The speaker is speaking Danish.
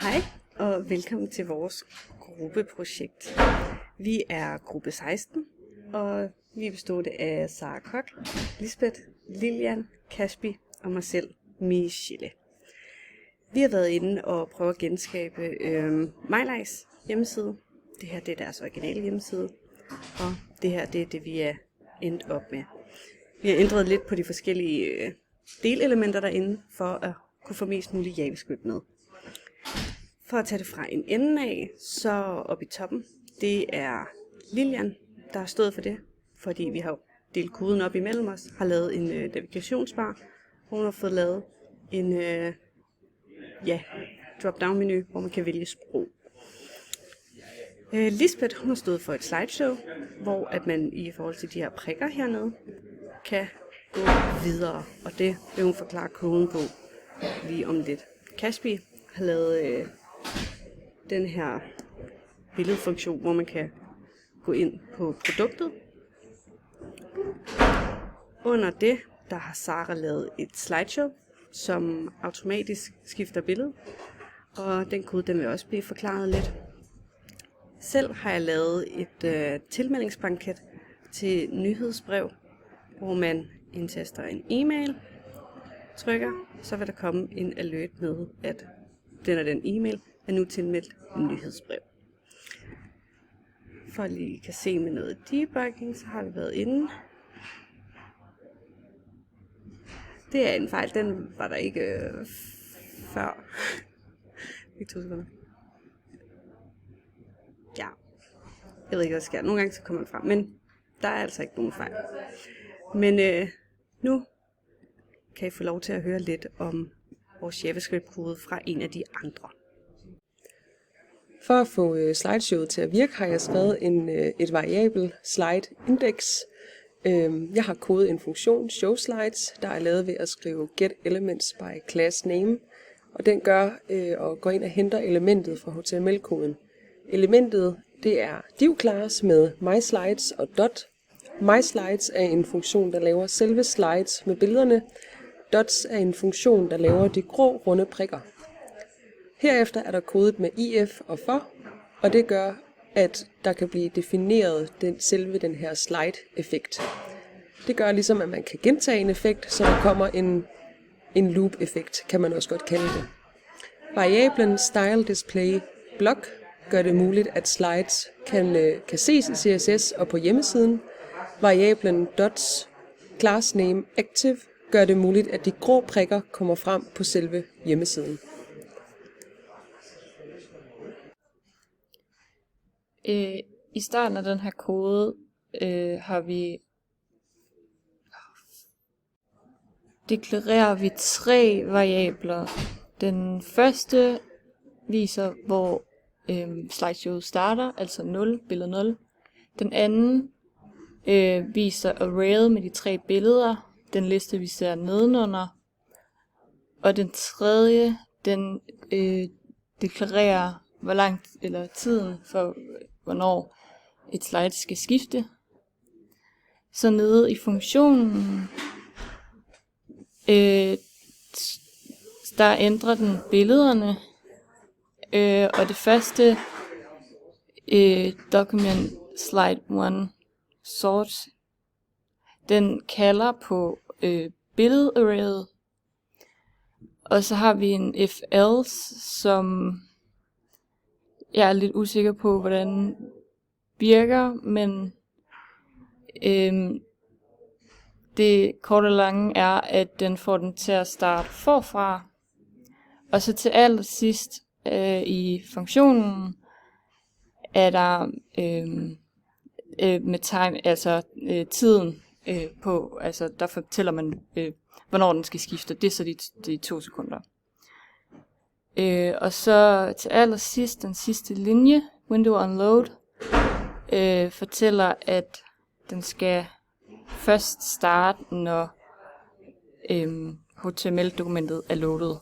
Hej og velkommen til vores gruppeprojekt. Vi er gruppe 16, og vi er bestående af Sara Kok, Lisbeth, Lilian, Kaspi og mig selv, Michelle. Vi har været inde og prøve at genskabe MyLice hjemmeside. Det her det er deres originale hjemmeside, og det her det er det, vi er endt op med. Vi har ændret lidt på de forskellige delelementer derinde, for at kunne få mest muligt JavaScript med. For at tage det fra en ende af, så oppe i toppen, det er Lilian, der har stået for det, fordi vi har delt koden op imellem os, har lavet en navigationsbar, hvor hun har fået lavet en drop-down menu, hvor man kan vælge sprog. Lisbeth, hun har stået for et slideshow, hvor at man i forhold til de her prikker hernede, kan gå videre, og det vil hun forklare koden på lige om lidt. Kaspi har lavet den her billedfunktion, hvor man kan gå ind på produktet. Under det, der har Sara lavet et slideshow, som automatisk skifter billede, og den kode, den vil også blive forklaret lidt. Selv har jeg lavet et tilmeldingsblanket til nyhedsbrev, hvor man indtaster en e-mail, trykker, så vil der komme en alert med, at den e-mail er nu tilmeldt en nyhedsbrev. For at I kan se med noget debugging, så har vi været inde. Det er en fejl, den var der ikke før. Ikke 2 sekunder. Ja, jeg ved ikke, hvad der sker. Nogle gange så kommer den frem, men der er altså ikke nogen fejl. Men nu kan I få lov til at høre lidt om vores JavaScript-kode fra en af de andre. For at få slideshowet til at virke, har jeg skrevet et variabel slide index. Jeg har kodet en funktion showSlides, der er lavet ved at skrive getElements by class name, og den gør og går ind og henter elementet fra HTML-koden. Elementet det er div-class med mySlides og dot. MySlides er en funktion, der laver selve slides med billederne. Dots er en funktion, der laver de grå runde prikker. Herefter er der kodet med if og for, og det gør, at der kan blive defineret selve den her slide-effekt. Det gør ligesom, at man kan gentage en effekt, så der kommer en loop-effekt, kan man også godt kalde det. Variablen styleDisplayBlock gør det muligt, at slides kan ses i CSS og på hjemmesiden. Variablen dots className active gør det muligt, at de grå prikker kommer frem på selve hjemmesiden. I starten af den her kode deklarerer vi 3 variabler. Den første viser, hvor slideshowet starter, altså 0, billede 0. Den anden viser arrayet med de 3 billeder, den liste vi ser nedenunder. Og den tredje, den deklarerer hvor langt eller tiden for hvornår et slide skal skifte. Så nede i funktionen der ændrer den billederne, og det første document slide 1 sort, den kalder på billedarrayet, og så har vi en if else, som jeg er lidt usikker på, hvordan virker, men det korte og lange er, at den får den til at starte forfra. Og så til allersidst i funktionen er der med time, altså tiden på, altså der fortæller man, hvornår den skal skifte. Det er så de 2 sekunder. Og så til allersidst, den sidste linje, window unload, fortæller, at den skal først starte, når HTML-dokumentet er loadet.